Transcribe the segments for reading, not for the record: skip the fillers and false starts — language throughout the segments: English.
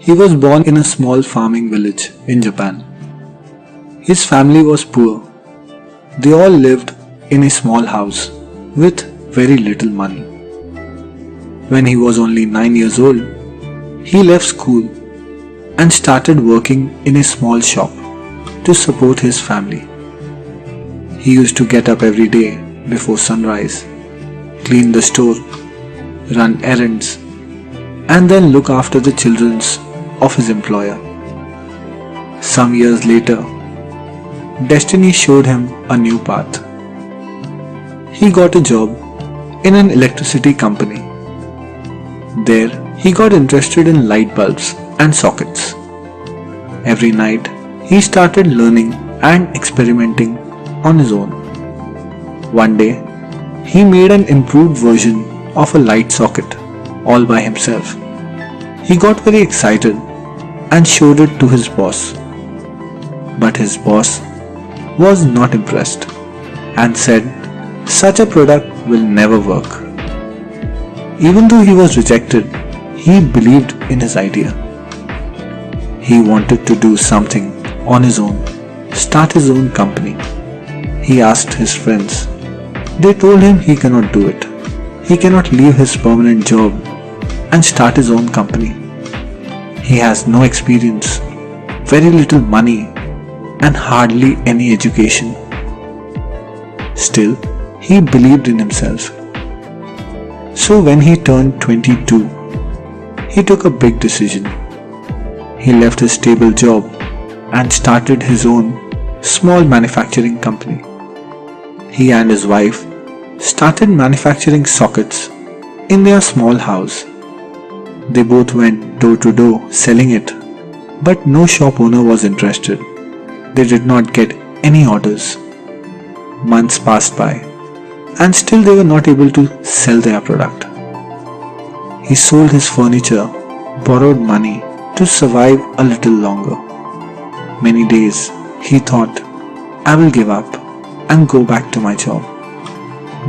He was born in a small farming village in Japan. His family was poor. They all lived in a small house with very little money. When he was only 9 years old, he left school and started working in a small shop to support his family. He used to get up every day before sunrise, clean the store, run errands, and then look after the children of his employer. Some years later, destiny showed him a new path. He got a job in an electricity company. There, he got interested in light bulbs and sockets. Every night, he started learning and experimenting on his own. One day, he made an improved version of a light socket all by himself. He got very excited and showed it to his boss. But his boss was not impressed and said such a product will never work. Even though he was rejected, he believed in his idea. He wanted to do something on his own, start his own company. He asked his friends. They told him he cannot do it. He cannot leave his permanent job and start his own company. He has no experience, very little money, and hardly any education. Still, he believed in himself. So when he turned 22, he took a big decision. He left his stable job and started his own small manufacturing company. He and his wife started manufacturing sockets in their small house. They both went door to door selling it, but no shop owner was interested. They did not get any orders. Months passed by, and still they were not able to sell their product. He sold his furniture, borrowed money to survive a little longer. Many days he thought, I will give up and go back to my job.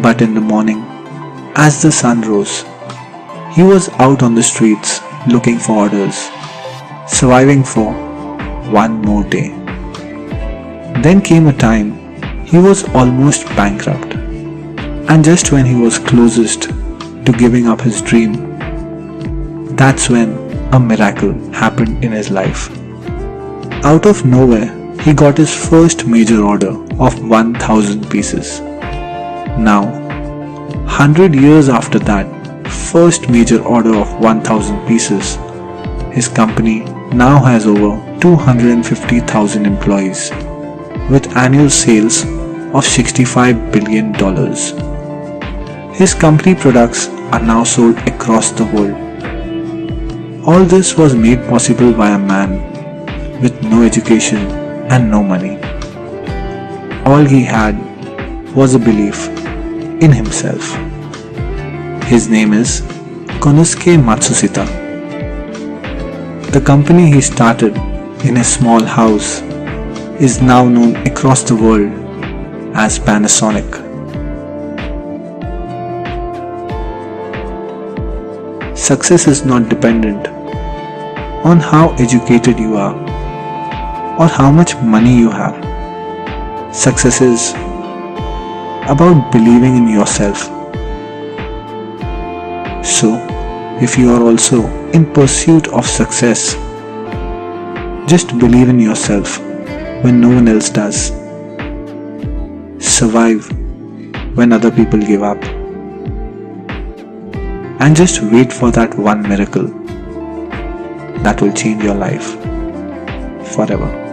But in the morning, as the sun rose, he was out on the streets looking for orders, surviving for one more day. Then came a time he was almost bankrupt, and just when he was closest to giving up his dream, that's when a miracle happened in his life. Out of nowhere, he got his first major order of 1,000 pieces. Now, 100 years after that first major order of 1,000 pieces, his company now has over 250,000 employees with annual sales of $65 billion. His company products are now sold across the world. All this was made possible by a man with no education and no money. All he had was a belief in himself. His name is Konosuke Matsushita. The company he started in a small house is now known across the world as Panasonic. Success is not dependent on how educated you are or how much money you have. Success is about believing in yourself. So, if you are also in pursuit of success, just believe in yourself when no one else does. Survive when other people give up. And just wait for that one miracle that will change your life forever.